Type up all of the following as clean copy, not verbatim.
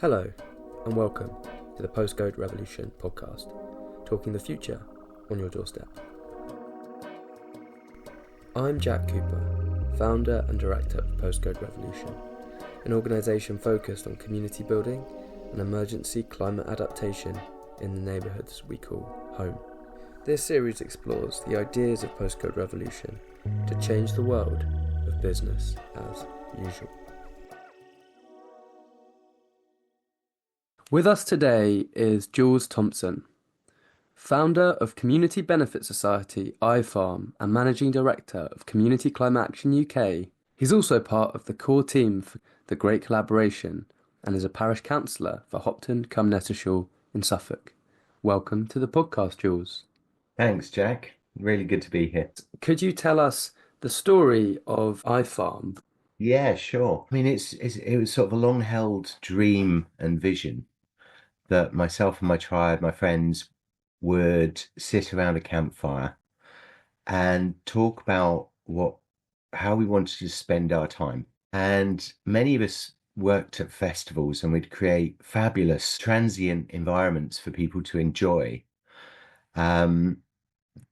Hello, and welcome to the Postcode Revolution podcast, talking the future on your doorstep. I'm Jack Cooper, founder and director of Postcode Revolution, an organisation focused on community building and emergency climate adaptation in the neighbourhoods we call home. This series explores the ideas of Postcode Revolution to change the world of business as usual. With us today is Joolz Thompson, founder of Community Benefit Society iFarm and managing director of Community Climate Action UK. He's also part of the core team for the Great Collaboration and is a parish councillor for Hopton-cum-Nettishall in Suffolk. Welcome to the podcast, Joolz. Thanks, Jack. Really good to be here. Could you tell us the story of iFarm? Yeah, sure. I mean, it was sort of a long-held dream and vision that myself and my tribe, my friends, would sit around a campfire and talk about how we wanted to spend our time. And many of us worked at festivals and we'd create fabulous transient environments for people to enjoy. They're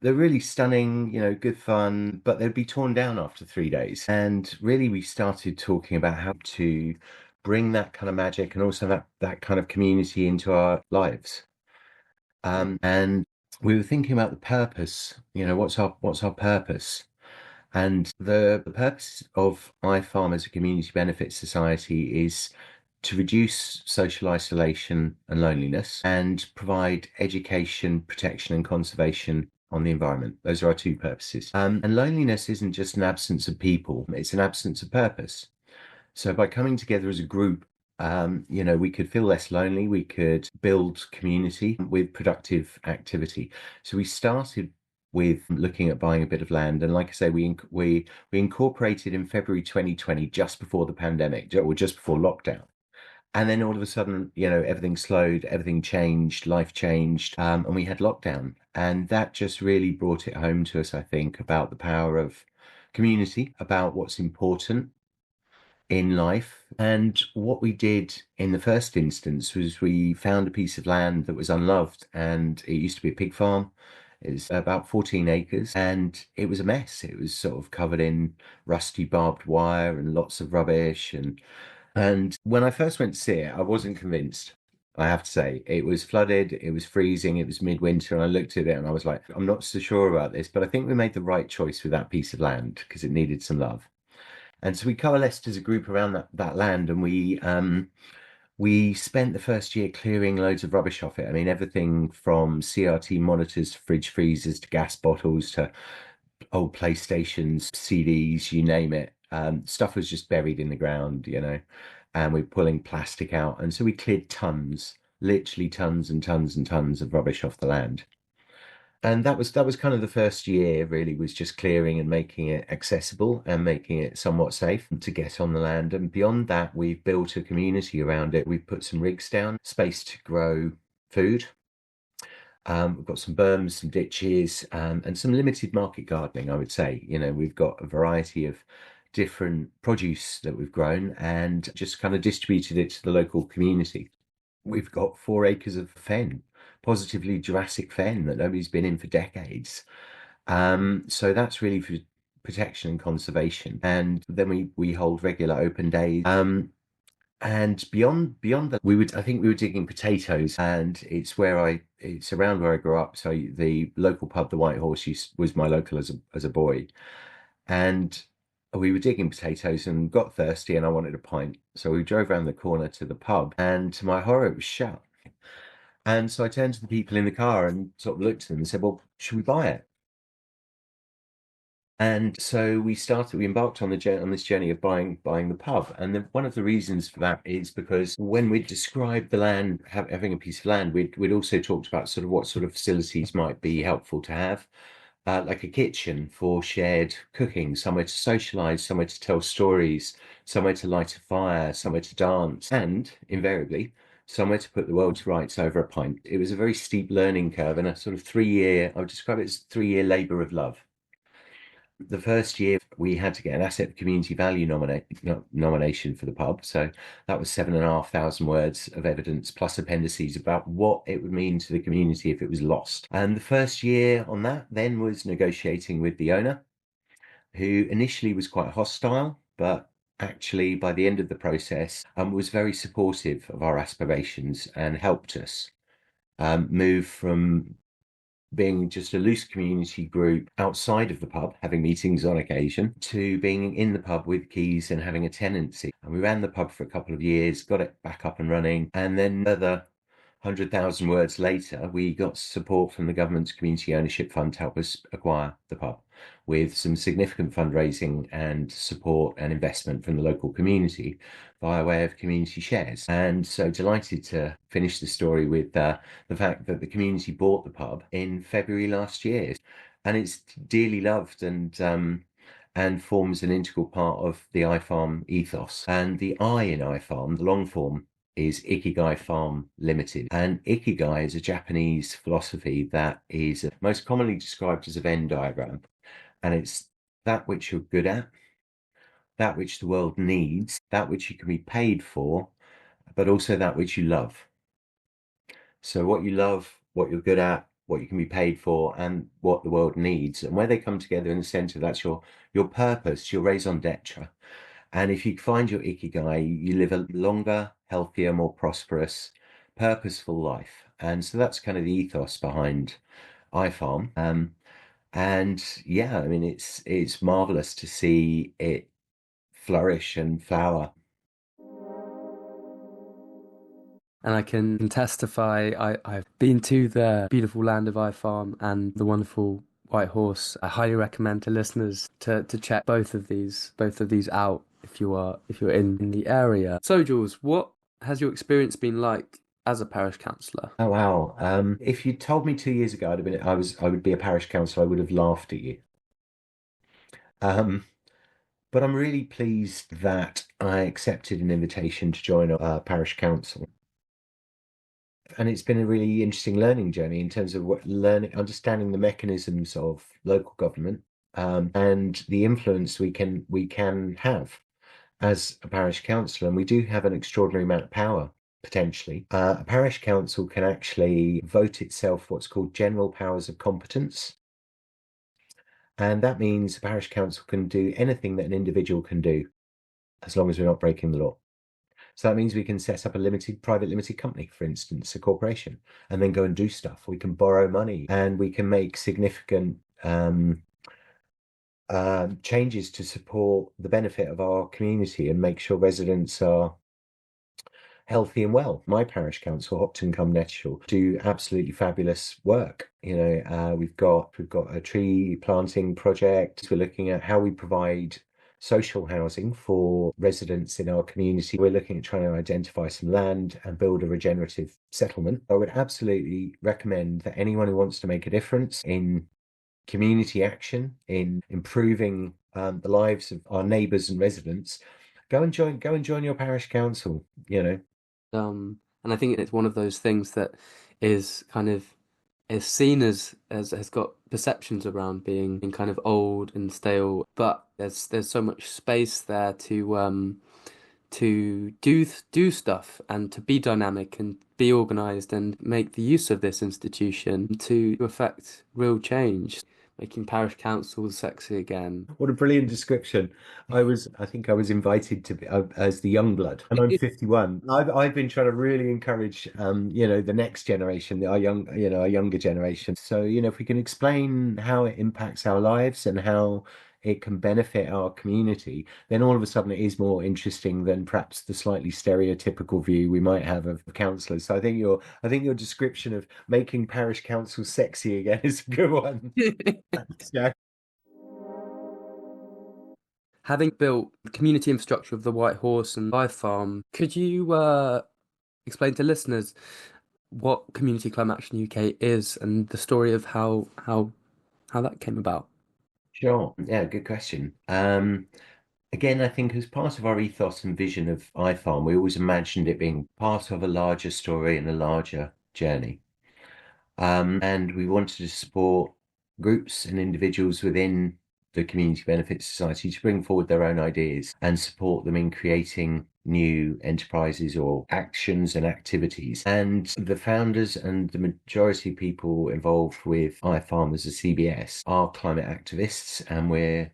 really stunning, good fun, but they'd be torn down after 3 days. And really, we started talking about how to bring that kind of magic and also that kind of community into our lives. And we were thinking about the purpose, what's our purpose? And the purpose of iFarm as a community benefit society is to reduce social isolation and loneliness and provide education, protection and conservation on the environment. Those are our two purposes. And loneliness isn't just an absence of people, it's an absence of purpose. So by coming together as a group, we could feel less lonely, we could build community with productive activity. So we started with looking at buying a bit of land. And like I say, we incorporated in February 2020, just before the pandemic, or just before lockdown. And then all of a sudden, everything slowed, everything changed, life changed, and we had lockdown. And that just really brought it home to us, I think, about the power of community, about what's important in life. And what we did in the first instance was we found a piece of land that was unloved, and it used to be a pig farm. It was about 14 acres and it was a mess. It was sort of covered in rusty barbed wire and lots of rubbish. And when I first went to see it, I wasn't convinced. I have to say, it was flooded, it was freezing, it was midwinter, and I looked at it and I was like, I'm not so sure about this, but I think we made the right choice with that piece of land because it needed some love. And so we coalesced as a group around that land, and we spent the first year clearing loads of rubbish off it. I mean, everything from CRT monitors to fridge freezers to gas bottles to old PlayStations, CDs, you name it. Stuff was just buried in the ground, and we're pulling plastic out. And so we cleared tons, literally tons and tons and tons of rubbish off the land. And that was kind of the first year, really, was just clearing and making it accessible and making it somewhat safe to get on the land. And beyond that, we've built a community around it. We've put some rigs down, space to grow food. We've got some berms, some ditches, and some limited market gardening, I would say. We've got a variety of different produce that we've grown and just kind of distributed it to the local community. We've got 4 acres of fen, positively Jurassic fen that nobody's been in for decades. So that's really for protection and conservation. And then we hold regular open days. And beyond that, I think we were digging potatoes, and it's around where I grew up. So the local pub, the White Horse, was my local as a boy. And we were digging potatoes and got thirsty and I wanted a pint. So we drove around the corner to the pub, and to my horror, it was shut. And so I turned to the people in the car and sort of looked at them and said, well, should we buy it? And so we embarked on this journey of buying the pub. And one of the reasons for that is because when we described the land, having a piece of land, we'd also talked about sort of what sort of facilities might be helpful to have. Like a kitchen for shared cooking, somewhere to socialize, somewhere to tell stories, somewhere to light a fire, somewhere to dance, and invariably, somewhere to put the world to rights over a pint. It was a very steep learning curve and a sort of I would describe it as 3-year labor of love. The first year we had to get an asset community value nomination for the pub. So that was 7,500 words of evidence plus appendices about what it would mean to the community if it was lost. And the first year on that then was negotiating with the owner, who initially was quite hostile, but actually by the end of the process was very supportive of our aspirations and helped us move from being just a loose community group outside of the pub, having meetings on occasion, to being in the pub with keys and having a tenancy. And we ran the pub for a couple of years, got it back up and running, and then another 100,000 words later, we got support from the government's community ownership fund to help us acquire the pub with some significant fundraising and support and investment from the local community via way of community shares. And so delighted to finish the story with the fact that the community bought the pub in February last year. And it's dearly loved and forms an integral part of the iFarm ethos. And the I in iFarm, the long form, is Ikigai Farm Limited. And Ikigai is a Japanese philosophy that is most commonly described as a Venn diagram. And it's that which you're good at, that which the world needs, that which you can be paid for, but also that which you love. So what you love, what you're good at, what you can be paid for, and what the world needs, and where they come together in the center, that's your purpose, your raison d'etre. And if you find your Ikigai, you live a longer, healthier, more prosperous, purposeful life. And so that's kind of the ethos behind iFarm. And yeah, I mean, it's marvelous to see it flourish and flower. And I can testify, I've been to the beautiful land of iFarm and the wonderful White Horse. I highly recommend to listeners to check both of these out if you're in the area. So Jules, what has your experience been like as a parish councillor? Oh wow. If you told me 2 years ago I would be a parish councillor, I would have laughed at you. Um, but I'm really pleased that I accepted an invitation to join a parish council. And it's been a really interesting learning journey in terms of understanding the mechanisms of local government, and the influence we can have as a parish council. And we do have an extraordinary amount of power potentially. A parish council can actually vote itself what's called general powers of competence. And that means a parish council can do anything that an individual can do as long as we're not breaking the law. So that means we can set up a private limited company, for instance, a corporation, and then go and do stuff. We can borrow money and we can make significant changes to support the benefit of our community and make sure residents are healthy and well. My parish council, Hopton-cum-Nethershall, do absolutely fabulous work. We've got a tree planting project. We're looking at how we provide social housing for residents in our community. We're looking at trying to identify some land and build a regenerative settlement. I would absolutely recommend that anyone who wants to make a difference in community action, in improving the lives of our neighbours and residents, go and join your parish council, you know. And I think it's one of those things that is kind of is seen as has got perceptions around being kind of old and stale, but there's so much space there to do stuff and to be dynamic and be organized and make the use of this institution to affect real change, making parish councils sexy again. What a brilliant description. I think I was invited to be as the young blood, and I'm 51. I've been trying to really encourage, the next generation, our younger generation. So, if we can explain how it impacts our lives and how it can benefit our community, then all of a sudden it is more interesting than perhaps the slightly stereotypical view we might have of councillors. So I think your description of making parish councils sexy again is a good one. Yeah. Having built the community infrastructure of the White Horse and Live Farm, could you explain to listeners what Community Climate Action UK is and the story of how that came about? Sure. Yeah, good question. Again, I think as part of our ethos and vision of iFarm, we always imagined it being part of a larger story and a larger journey. And we wanted to support groups and individuals within the Community Benefit Society to bring forward their own ideas and support them in creating new enterprises or actions and activities. And the founders and the majority of people involved with iFarm as a CBS are climate activists, and we're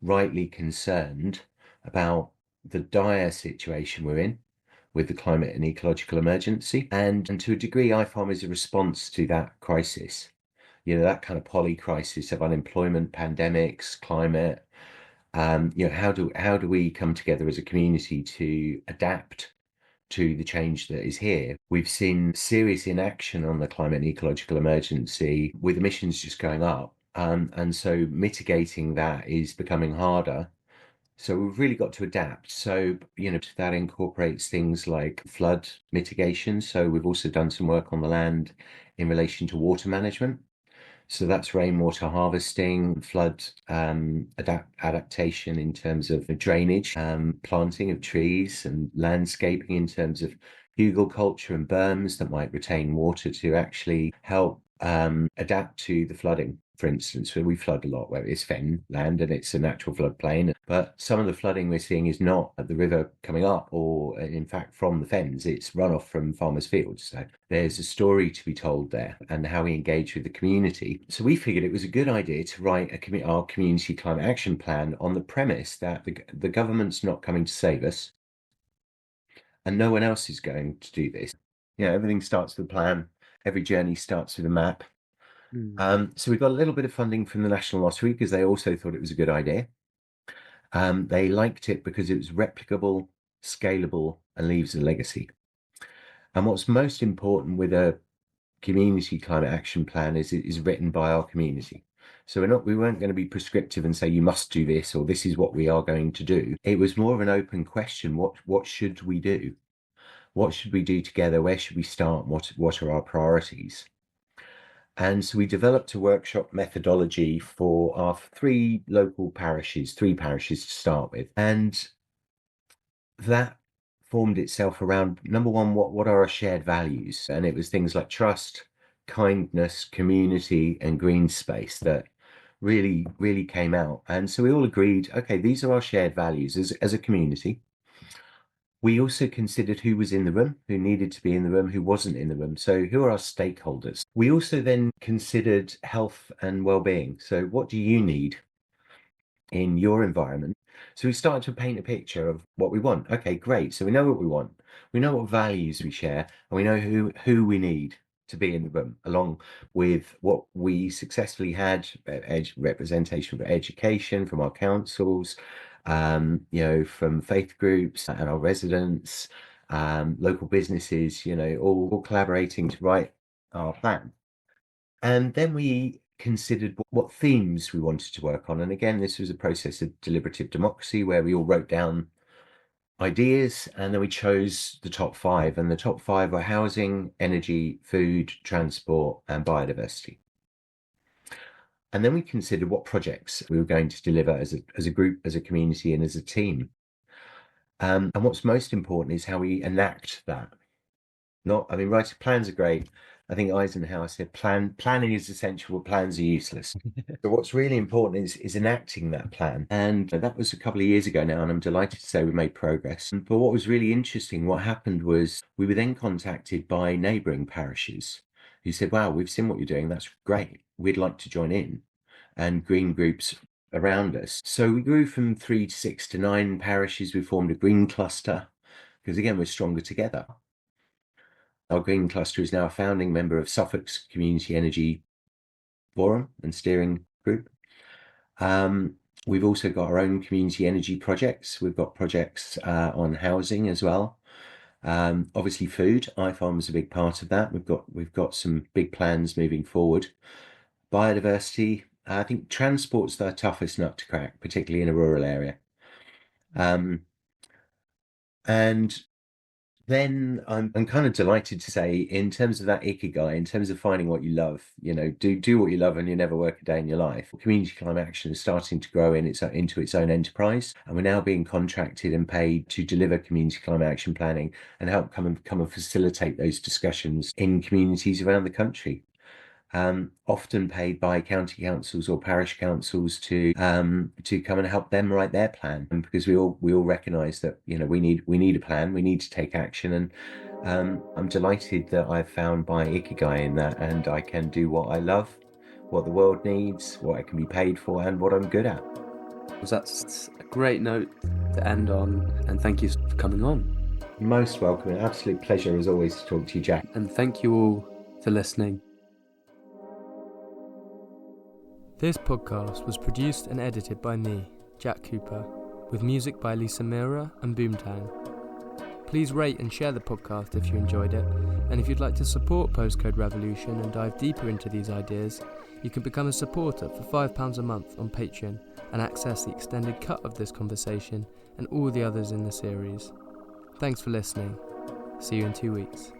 rightly concerned about the dire situation we're in with the climate and ecological emergency. And to a degree, iFarm is a response to that crisis. That kind of poly crisis of unemployment, pandemics, climate. How do we come together as a community to adapt to the change that is here? We've seen serious inaction on the climate and ecological emergency with emissions just going up. And so mitigating that is becoming harder. So we've really got to adapt. So, that incorporates things like flood mitigation. So we've also done some work on the land in relation to water management. So that's rainwater harvesting, flood adaptation in terms of drainage, planting of trees and landscaping in terms of hugelkultur and berms that might retain water to actually help adapt to the flooding. For instance, where we flood a lot, where it's fen land and it's a natural floodplain. But some of the flooding we're seeing is not at the river coming up or, in fact, from the fens. It's runoff from farmers' fields. So there's a story to be told there and how we engage with the community. So we figured it was a good idea to write our community climate action plan on the premise that the government's not coming to save us and no one else is going to do this. Everything starts with a plan. Every journey starts with a map. So we got a little bit of funding from the National Lottery because they also thought it was a good idea. They liked it because it was replicable, scalable, and leaves a legacy. And what's most important with a community climate action plan is it is written by our community. So we weren't going to be prescriptive and say you must do this or this is what we are going to do. It was more of an open question. What should we do? What should we do together? Where should we start? What are our priorities? And so we developed a workshop methodology for our three parishes to start with. And that formed itself around, number one, what are our shared values? And it was things like trust, kindness, community, and green space that really, really came out. And so we all agreed, okay, these are our shared values as a community. We also considered who was in the room, who needed to be in the room, who wasn't in the room. So who are our stakeholders? We also then considered health and well-being. So what do you need in your environment? So we started to paint a picture of what we want. Okay, great. So we know what we want. We know what values we share, and we know who we need to be in the room, along with what we successfully had, representation for education from our councils, from faith groups and our residents, local businesses, all collaborating to write our plan. And then we considered what themes we wanted to work on. And again, this was a process of deliberative democracy where we all wrote down ideas and then we chose the top 5. And the top 5 were housing, energy, food, transport, and biodiversity. And then we considered what projects we were going to deliver as a group, as a community, and as a team. And what's most important is how we enact that. Writing plans are great. I think Eisenhower said planning is essential, but plans are useless. So what's really important is enacting that plan. And that was a couple of years ago now, and I'm delighted to say we made progress. But what was really interesting, what happened was we were then contacted by neighbouring parishes who said, wow, we've seen what you're doing. That's great. We'd like to join in. And green groups around us. So we grew from 3 to 6 to 9 parishes. We formed a green cluster because, again, we're stronger together. Our green cluster is now a founding member of Suffolk's Community Energy Forum and Steering Group. We've also got our own community energy projects. We've got projects on housing as well. Obviously, food. iFarm is a big part of that. We've got some big plans moving forward. Biodiversity. I think transport's the toughest nut to crack, particularly in a rural area. And then I'm kind of delighted to say, in terms of that Ikigai, in terms of finding what you love, do what you love and you never work a day in your life. Community climate action is starting to grow into its own enterprise, and we're now being contracted and paid to deliver community climate action planning and help come and facilitate those discussions in communities around the country. often paid by county councils or parish councils to come and help them write their plan. And because we all recognise that we need a plan, we need to take action, and I'm delighted that I've found my Ikigai in that, and I can do what I love, what the world needs, what I can be paid for, and what I'm good at. That's a great note to end on, and thank you for coming on. Most welcome. An absolute pleasure as always to talk to you, Jack. And thank you all for listening. This podcast was produced and edited by me, Jack Cooper, with music by Lisa Mira and Boomtown. Please rate and share the podcast if you enjoyed it, and if you'd like to support Postcode Revolution and dive deeper into these ideas, you can become a supporter for £5 a month on Patreon and access the extended cut of this conversation and all the others in the series. Thanks for listening. See you in 2 weeks.